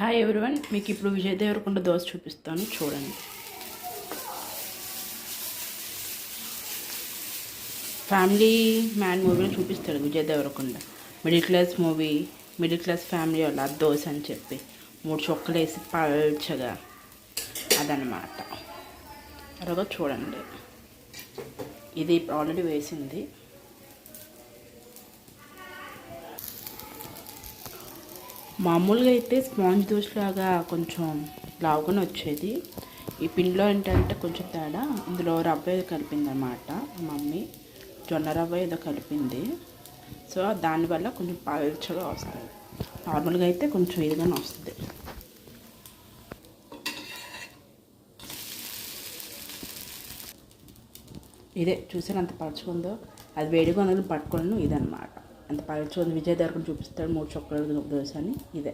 Hi everyone, మీకు ఇప్పుడు విజయ్ దేవరకొండ దోశ చూపిస్తాను, చూడండి. ఫ్యామిలీ మ్యాన్ మూవీలో చూపిస్తాడు Vijay Devarakonda. Middle class family వాళ్ళ దోశ అని చెప్పి 3 చొక్కలు వేసి పల్చగా అదనమాట. అలాగా చూడండి. ఇది ఆల్రెడీ వేసింది. మామూలుగా అయితే స్పాంజ్ దోశలాగా కొంచెం లావుగానే వచ్చేది. ఈ పిండిలో ఏంటంటే కొంచెం తేడా, ఇందులో రవ్వ ఏదో కలిపిందన్నమాట మమ్మీ. జొన్న రవ్వ ఏదో కలిపింది. సో దానివల్ల కొంచెం పల్చగా వస్తుంది. నార్మల్గా అయితే కొంచెం ఇదిగానే వస్తుంది. ఇదే చూసాను అంత పలుచుకుందో, అది వేడిగా ఉన్నది పట్టుకోను. ఇదన్నమాట ఎంత పలుచుకుంది. విజయ్ దేవరకొండ చూపిస్తాడు 3 చొక్కల దోశ అని. ఇదే.